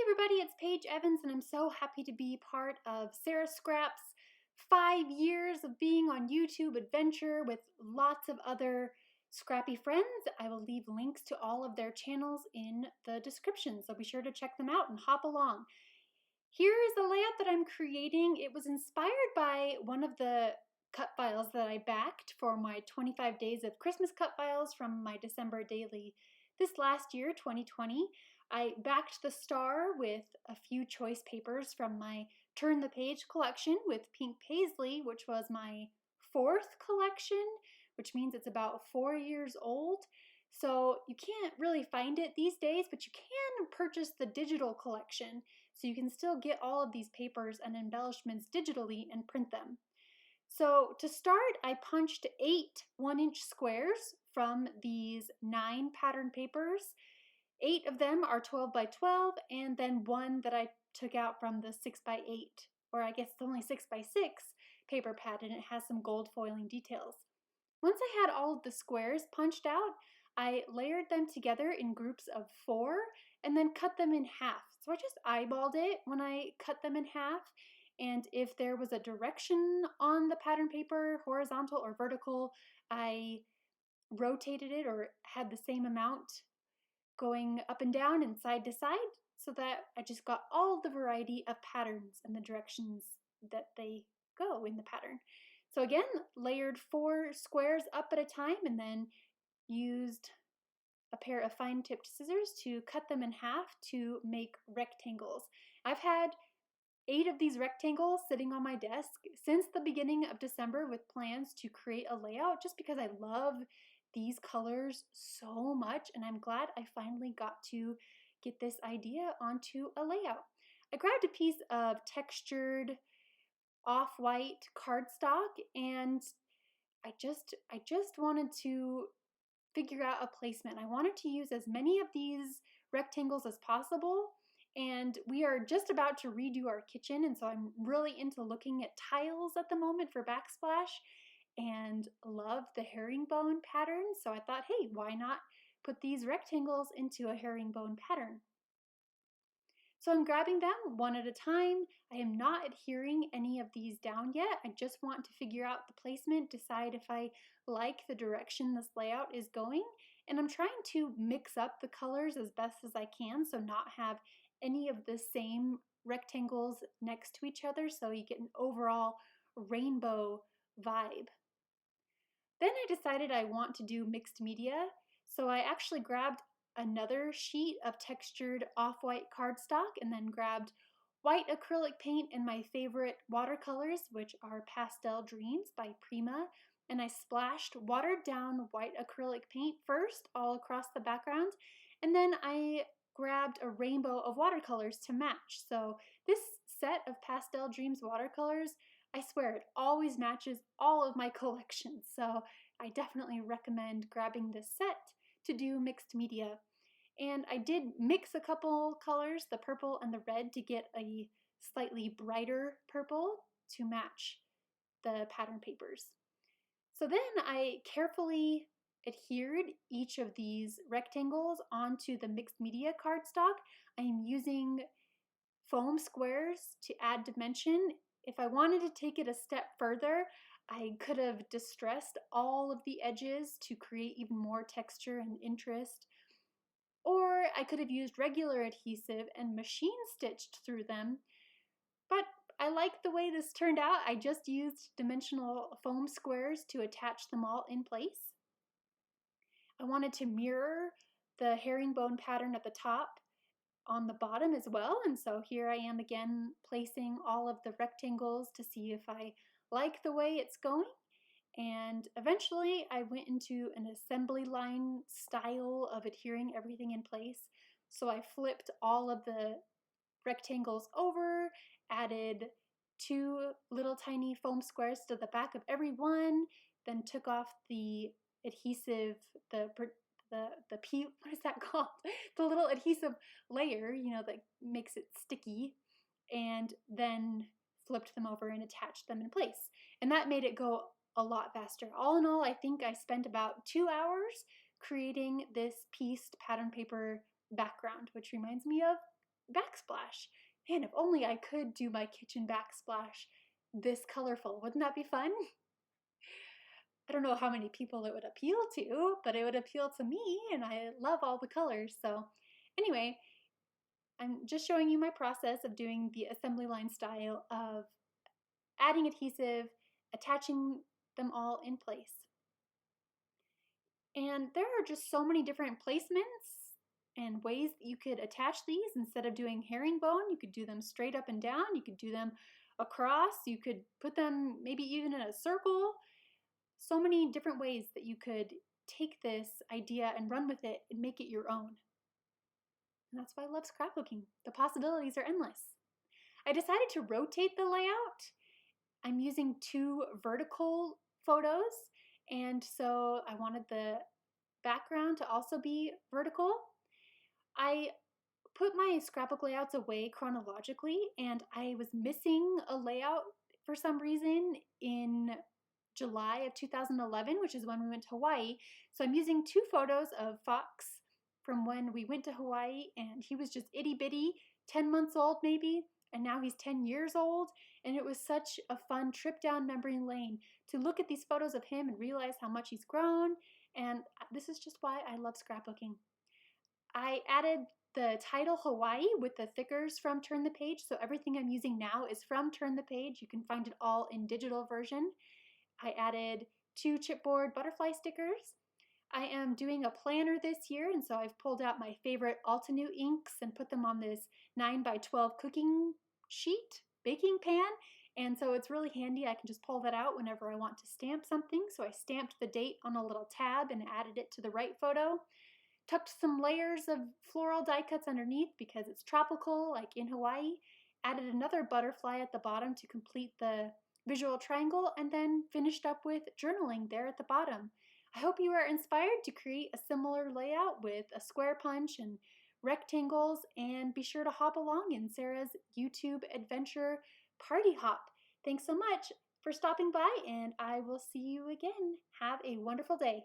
everybody, it's Paige Evans and I'm so happy to be part of Sara Scrap's 5 years of being on YouTube adventure with lots of other scrappy friends. I will leave links to all of their channels in the description, so be sure to check them out and hop along. Here is the layout that I'm creating. It was inspired by one of the cut files that I backed for my 25 days of Christmas cut files from my December daily this last year, 2020. I backed the star with a few choice papers from my Turn the Page collection with pink paisley, which was my 4th collection, which means it's about 4 years old. So you can't really find it these days, but you can purchase the digital collection. So you can still get all of these papers and embellishments digitally and print them. So to start, I punched 8 1-inch squares from these 9 pattern papers. 8 of them are 12 by 12, and then one that I took out from the 6 by 8, or I guess it's only 6 by 6 paper pad, and it has some gold foiling details. Once I had all of the squares punched out, I layered them together in groups of 4 and then cut them in half. So I just eyeballed it when I cut them in half, and if there was a direction on the pattern paper, horizontal or vertical, I rotated it or had the same amount going up and down and side to side, so that I just got all the variety of patterns and the directions that they go in the pattern. So again, layered 4 squares up at a time and then used a pair of fine-tipped scissors to cut them in half to make rectangles. I've had 8 of these rectangles sitting on my desk since the beginning of December with plans to create a layout, just because I love these colors so much, and I'm glad I finally got to get this idea onto a layout. I grabbed a piece of textured off-white cardstock, and I just wanted to figure out a placement. I wanted to use as many of these rectangles as possible, and we are just about to redo our kitchen, and so I'm really into looking at tiles at the moment for backsplash and love the herringbone pattern. So I thought, hey, why not put these rectangles into a herringbone pattern? So I'm grabbing them one at a time. I am not adhering any of these down yet. I just want to figure out the placement, decide if I like the direction this layout is going. And I'm trying to mix up the colors as best as I can, so not have any of the same rectangles next to each other, so you get an overall rainbow vibe. Then I decided I want to do mixed media, so I actually grabbed another sheet of textured off-white cardstock and then grabbed white acrylic paint and my favorite watercolors, which are Pastel Dreams by Prima, and I splashed watered down white acrylic paint first all across the background, and then I grabbed a rainbow of watercolors to match. So this set of Pastel Dreams watercolors, I swear, it always matches all of my collections, so I definitely recommend grabbing this set to do mixed media. And I did mix a couple colors, the purple and the red, to get a slightly brighter purple to match the pattern papers. So then I carefully adhered each of these rectangles onto the mixed media cardstock. I am using foam squares to add dimension. If I wanted to take it a step further, I could have distressed all of the edges to create even more texture and interest. Or I could have used regular adhesive and machine stitched through them. But I like the way this turned out. I just used dimensional foam squares to attach them all in place. I wanted to mirror the herringbone pattern at the top on the bottom as well, and so here I am again placing all of the rectangles to see if I like the way it's going. And eventually I went into an assembly line style of adhering everything in place. So I flipped all of the rectangles over, added 2 little tiny foam squares to the back of every one, then took off the adhesive, what is that called? The little adhesive layer, that makes it sticky, and then flipped them over and attached them in place. And that made it go a lot faster. All in all, I think I spent about 2 hours creating this pieced pattern paper background, which reminds me of backsplash. Man, if only I could do my kitchen backsplash this colorful. Wouldn't that be fun? I don't know how many people it would appeal to, but it would appeal to me, and I love all the colors. So anyway, I'm just showing you my process of doing the assembly line style of adding adhesive, attaching them all in place. And there are just so many different placements and ways that you could attach these. Instead of doing herringbone, you could do them straight up and down. You could do them across. You could put them maybe even in a circle. So many different ways that you could take this idea and run with it and make it your own. And that's why I love scrapbooking. The possibilities are endless. I decided to rotate the layout. I'm using 2 vertical photos, and so I wanted the background to also be vertical. I put my scrapbook layouts away chronologically, and I was missing a layout for some reason in July of 2011, which is when we went to Hawaii. So I'm using 2 photos of Fox from when we went to Hawaii, and he was just itty bitty, 10 months old maybe, and now he's 10 years old. And it was such a fun trip down memory lane to look at these photos of him and realize how much he's grown. And this is just why I love scrapbooking. I added the title Hawaii with the thickers from Turn the Page, so everything I'm using now is from Turn the Page. You can find it all in digital version. I added 2 chipboard butterfly stickers. I am doing a planner this year, and so I've pulled out my favorite Altenew inks and put them on this 9x12 cooking sheet, baking pan, and so it's really handy. I can just pull that out whenever I want to stamp something. So I stamped the date on a little tab and added it to the right photo. Tucked some layers of floral die cuts underneath because it's tropical, like in Hawaii. Added another butterfly at the bottom to complete the visual triangle, and then finished up with journaling there at the bottom. I hope you are inspired to create a similar layout with a square punch and rectangles, and be sure to hop along in Sarah's YouTube adventure party hop. Thanks so much for stopping by, and I will see you again. Have a wonderful day.